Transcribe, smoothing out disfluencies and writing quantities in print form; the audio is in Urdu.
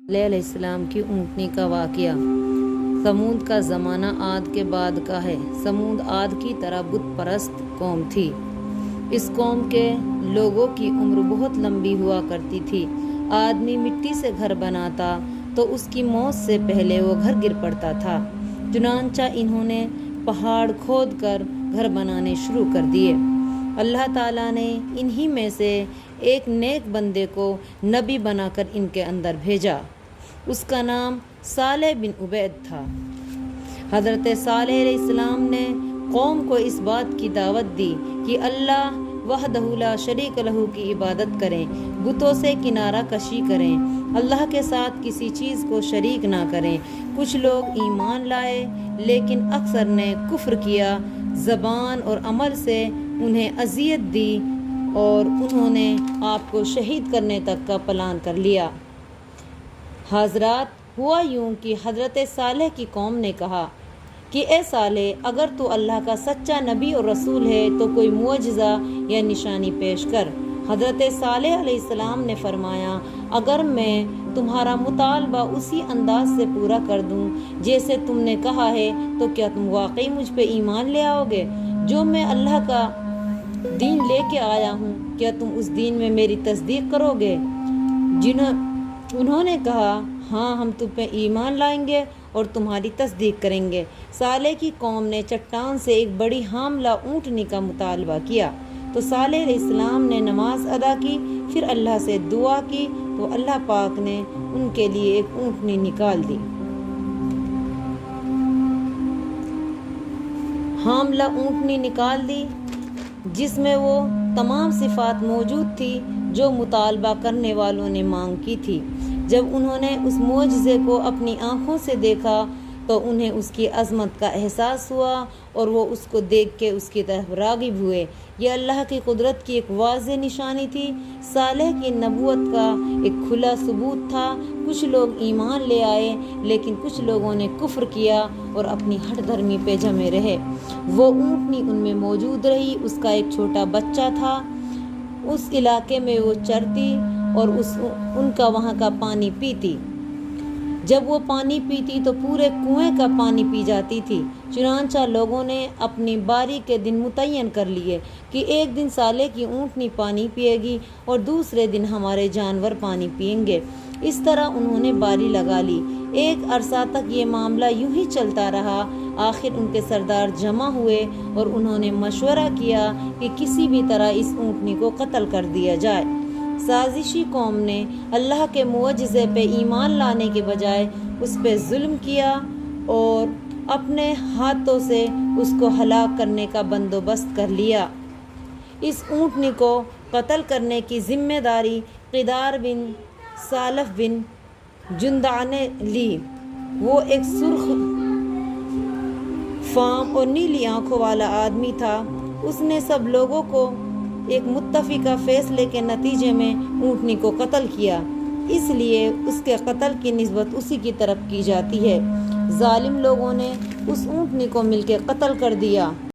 علیہ السلام کی اونٹنی کا واقعہ۔ سمود کا زمانہ عاد کے بعد کا ہے۔ سمود عاد کی طرح بت پرست قوم تھی۔ اس قوم کے لوگوں کی عمر بہت لمبی ہوا کرتی تھی۔ آدمی مٹی سے گھر بناتا تو اس کی موت سے پہلے وہ گھر گر پڑتا تھا۔ چنانچہ انہوں نے پہاڑ کھود کر گھر بنانے شروع کر دیے۔ اللہ تعالیٰ نے انہی میں سے ایک نیک بندے کو نبی بنا کر ان کے اندر بھیجا۔ اس کا نام صالح بن عبید تھا۔ حضرت صالح علیہ السلام نے قوم کو اس بات کی دعوت دی کہ اللہ وحدہ لا شریک لہ کی عبادت کریں، بتوں سے کنارہ کشی کریں، اللہ کے ساتھ کسی چیز کو شریک نہ کریں۔ کچھ لوگ ایمان لائے لیکن اکثر نے کفر کیا، زبان اور عمل سے انہیں اذیت دی اور انہوں نے آپ کو شہید کرنے تک کا پلان کر لیا۔ حضرات، ہوا یوں کہ حضرت صالح کی قوم نے کہا کہ اے صالح، اگر تو اللہ کا سچا نبی اور رسول ہے تو کوئی معجزہ یا نشانی پیش کر۔ حضرت صالح علیہ السلام نے فرمایا، اگر میں تمہارا مطالبہ اسی انداز سے پورا کر دوں جیسے تم نے کہا ہے تو کیا تم واقعی مجھ پہ ایمان لے آؤ گے؟ جو میں اللہ کا دین لے کے آیا ہوں، کیا تم اس دین میں میری تصدیق کرو گے؟ انہوں نے کہا، ہاں، ہم تم پہ ایمان لائیں گے اور تمہاری تصدیق کریں گے۔ صالح کی قوم نے چٹان سے ایک بڑی حاملہ اونٹنی کا مطالبہ کیا تو صالح علیہ السلام نے نماز ادا کی، پھر اللہ سے دعا کی تو اللہ پاک نے ان کے لیے ایک اونٹنی نکال دی۔ حاملہ اونٹنی نکال دی جس میں وہ تمام صفات موجود تھی جو مطالبہ کرنے والوں نے مانگ کی تھی۔ جب انہوں نے اس معجزے کو اپنی آنکھوں سے دیکھا تو انہیں اس کی عظمت کا احساس ہوا اور وہ اس کو دیکھ کے اس کی طرف راغب ہوئے۔ یہ اللہ کی قدرت کی ایک واضح نشانی تھی۔ صالح کی نبوت کا ایک کھلا ثبوت تھا۔ کچھ لوگ ایمان لے آئے لیکن کچھ لوگوں نے کفر کیا اور اپنی ہٹ دھرمی پہ جمے رہے۔ وہ اونٹنی ان میں موجود رہی، اس کا ایک چھوٹا بچہ تھا۔ اس علاقے میں وہ چرتی اور ان کا وہاں کا پانی پیتی۔ جب وہ پانی پیتی تو پورے کنویں کا پانی پی جاتی تھی۔ چنانچہ لوگوں نے اپنی باری کے دن متعین کر لیے کہ ایک دن صالح کی اونٹنی پانی پیے گی اور دوسرے دن ہمارے جانور پانی پئیں گے۔ اس طرح انہوں نے باری لگا لی۔ ایک عرصہ تک یہ معاملہ یوں ہی چلتا رہا۔ آخر ان کے سردار جمع ہوئے اور انہوں نے مشورہ کیا کہ کسی بھی طرح اس اونٹنی کو قتل کر دیا جائے۔ سازشی قوم نے اللہ کے معجزے پہ ایمان لانے کے بجائے اس پہ ظلم کیا اور اپنے ہاتھوں سے اس کو ہلاک کرنے کا بندوبست کر لیا۔ اس اونٹنی کو قتل کرنے کی ذمہ داری قدار بن صالف بن جندع نے لی۔ وہ ایک سرخ فام اور نیلی آنکھوں والا آدمی تھا۔ اس نے سب لوگوں کو ایک متفقہ فیصلے کے نتیجے میں اونٹنی کو قتل کیا، اس لیے اس کے قتل کی نسبت اسی کی طرف کی جاتی ہے۔ ظالم لوگوں نے اس اونٹنی کو مل کے قتل کر دیا۔